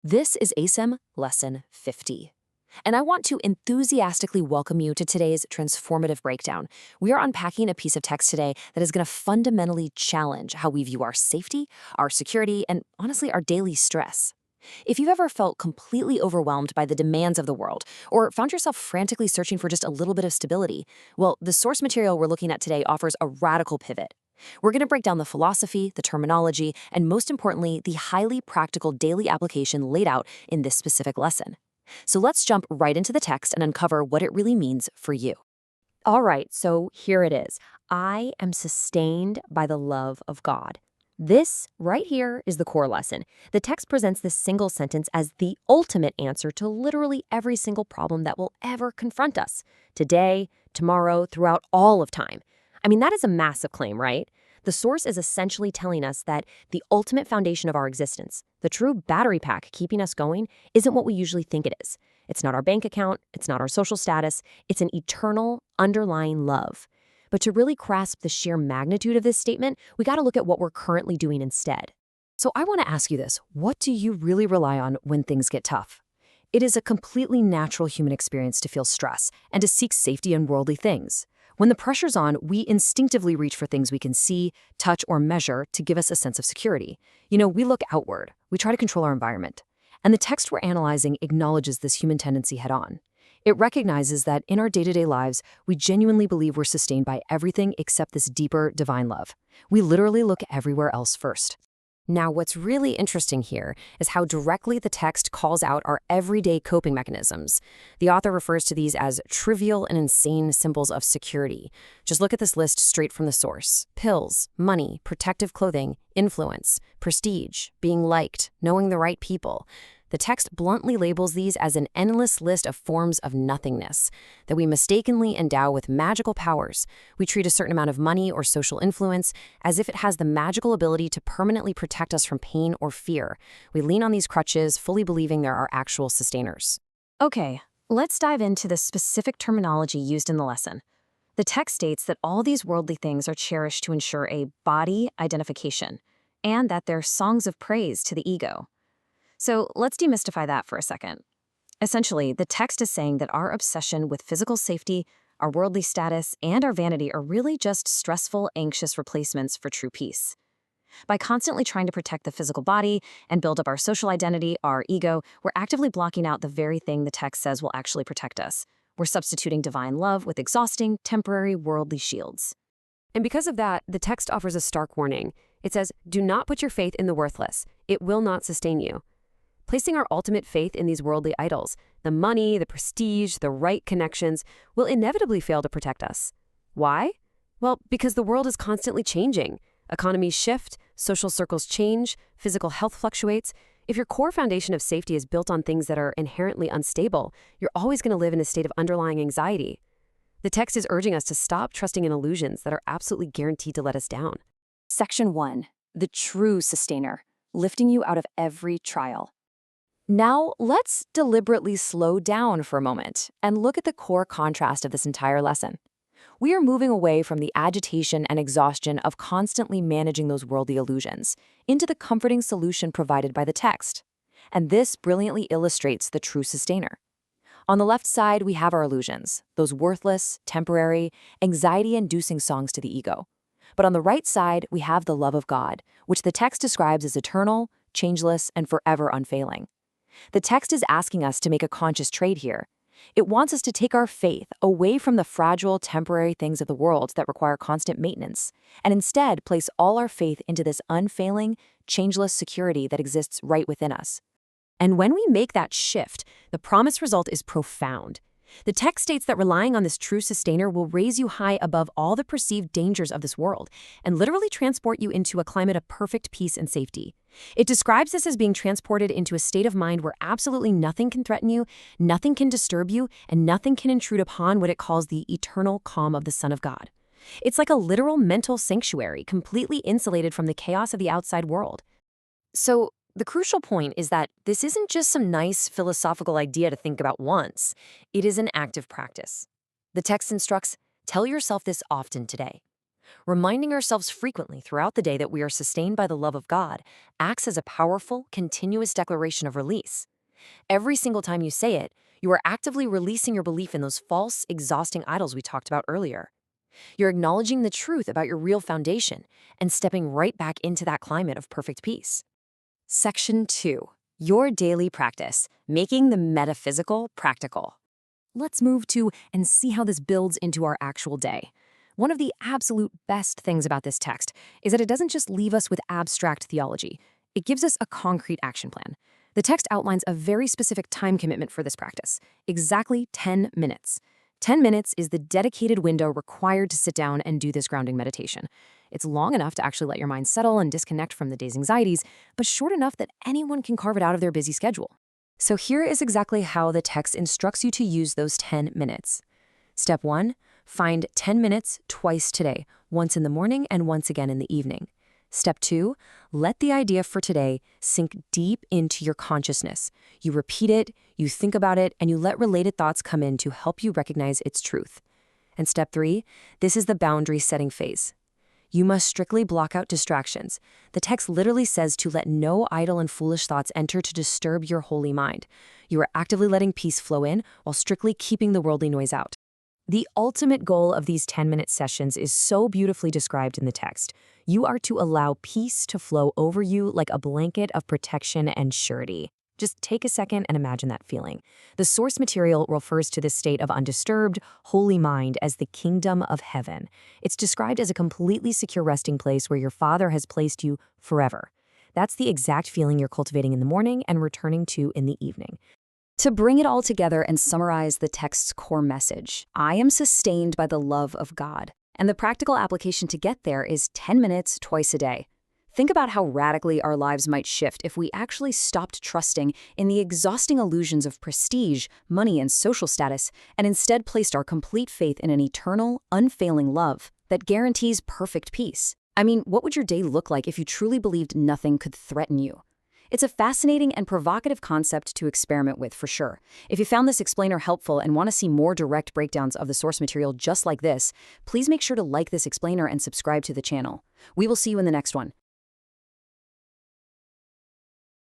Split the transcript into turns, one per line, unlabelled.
This is ACIM Lesson 50. And I want to enthusiastically welcome you to today's transformative breakdown. We are unpacking a piece of text today that is going to fundamentally challenge how we view our safety, our security, and honestly, our daily stress. If you've ever felt completely overwhelmed by the demands of the world, or found yourself frantically searching for just a little bit of stability, well, the source material we're looking at today offers a radical pivot. We're going to break down the philosophy, the terminology, and most importantly, the highly practical daily application laid out in this specific lesson. So let's jump right into the text and uncover what it really means for you. All right, so here it is. I am sustained by the love of God. This right here is the core lesson. The text presents this single sentence as the ultimate answer to literally every single problem that will ever confront us, today, tomorrow, throughout all of time. I mean, that is a massive claim, right? The source is essentially telling us that the ultimate foundation of our existence, the true battery pack keeping us going, isn't what we usually think it is. It's not our bank account, it's not our social status, it's an eternal, underlying love. But to really grasp the sheer magnitude of this statement, we got to look at what we're currently doing instead. So I want to ask you this: what do you really rely on when things get tough? It is a completely natural human experience to feel stress and to seek safety in worldly things. When the pressure's on, we instinctively reach for things we can see, touch, or measure to give us a sense of security. We look outward. We try to control our environment. And the text we're analyzing acknowledges this human tendency head-on. It recognizes that in our day-to-day lives, we genuinely believe we're sustained by everything except this deeper, divine love. We literally look everywhere else first. Now, what's really interesting here is how directly the text calls out our everyday coping mechanisms. The author refers to these as trivial and insane symbols of security. Just look at this list straight from the source: pills, money, protective clothing, influence, prestige, being liked, knowing the right people. The text bluntly labels these as an endless list of forms of nothingness that we mistakenly endow with magical powers. We treat a certain amount of money or social influence as if it has the magical ability to permanently protect us from pain or fear. We lean on these crutches, fully believing they're our actual sustainers. Okay, let's dive into the specific terminology used in the lesson. The text states that all these worldly things are cherished to ensure a body identification, and that they're songs of praise to the ego. So let's demystify that for a second. Essentially, the text is saying that our obsession with physical safety, our worldly status, and our vanity are really just stressful, anxious replacements for true peace. By constantly trying to protect the physical body and build up our social identity, our ego, we're actively blocking out the very thing the text says will actually protect us. We're substituting divine love with exhausting, temporary, worldly shields. And because of that, the text offers a stark warning. It says, do not put your faith in the worthless. It will not sustain you. Placing our ultimate faith in these worldly idols, the money, the prestige, the right connections, will inevitably fail to protect us. Why? Well, because the world is constantly changing. Economies shift, social circles change, physical health fluctuates. If your core foundation of safety is built on things that are inherently unstable, you're always going to live in a state of underlying anxiety. The text is urging us to stop trusting in illusions that are absolutely guaranteed to let us down. Section 1. The true sustainer, lifting you out of every trial. Now, let's deliberately slow down for a moment and look at the core contrast of this entire lesson. We are moving away from the agitation and exhaustion of constantly managing those worldly illusions into the comforting solution provided by the text. And this brilliantly illustrates the true sustainer. On the left side, we have our illusions, those worthless, temporary, anxiety-inducing songs to the ego. But on the right side, we have the love of God, which the text describes as eternal, changeless, and forever unfailing. The text is asking us to make a conscious trade here. It wants us to take our faith away from the fragile, temporary things of the world that require constant maintenance, and instead place all our faith into this unfailing, changeless security that exists right within us. And when we make that shift, the promised result is profound. The text states that relying on this true sustainer will raise you high above all the perceived dangers of this world and literally transport you into a climate of perfect peace and safety. It describes this as being transported into a state of mind where absolutely nothing can threaten you, nothing can disturb you, and nothing can intrude upon what it calls the eternal calm of the Son of God. It's like a literal mental sanctuary, completely insulated from the chaos of the outside world. So, the crucial point is that this isn't just some nice philosophical idea to think about once. It is an active practice. The text instructs, tell yourself this often today. Reminding ourselves frequently throughout the day that we are sustained by the love of God acts as a powerful, continuous declaration of release. Every single time you say it, you are actively releasing your belief in those false, exhausting idols we talked about earlier. You're acknowledging the truth about your real foundation and stepping right back into that climate of perfect peace. Section 2. Your daily practice, making the metaphysical practical. Let's move to and see how this builds into our actual day. One of the absolute best things about this text is that it doesn't just leave us with abstract theology. It gives us a concrete action plan. The text outlines a very specific time commitment for this practice, exactly 10 minutes. 10 minutes is the dedicated window required to sit down and do this grounding meditation. It's long enough to actually let your mind settle and disconnect from the day's anxieties, but short enough that anyone can carve it out of their busy schedule. So here is exactly how the text instructs you to use those 10 minutes. Step 1, find 10 minutes twice today, once in the morning and once again in the evening. Step 2, let the idea for today sink deep into your consciousness. You repeat it, you think about it, and you let related thoughts come in to help you recognize its truth. And step 3, this is the boundary setting phase. You must strictly block out distractions. The text literally says to let no idle and foolish thoughts enter to disturb your holy mind. You are actively letting peace flow in while strictly keeping the worldly noise out. The ultimate goal of these 10-minute sessions is so beautifully described in the text. You are to allow peace to flow over you like a blanket of protection and surety. Just take a second and imagine that feeling. The source material refers to this state of undisturbed, holy mind as the kingdom of heaven. It's described as a completely secure resting place where your Father has placed you forever. That's the exact feeling you're cultivating in the morning and returning to in the evening. To bring it all together and summarize the text's core message, I am sustained by the love of God. And the practical application to get there is 10 minutes twice a day. Think about how radically our lives might shift if we actually stopped trusting in the exhausting illusions of prestige, money, and social status, and instead placed our complete faith in an eternal, unfailing love that guarantees perfect peace. I mean, what would your day look like if you truly believed nothing could threaten you? It's a fascinating and provocative concept to experiment with, for sure. If you found this explainer helpful and want to see more direct breakdowns of the source material just like this, please make sure to like this explainer and subscribe to the channel. We will see you in the next one.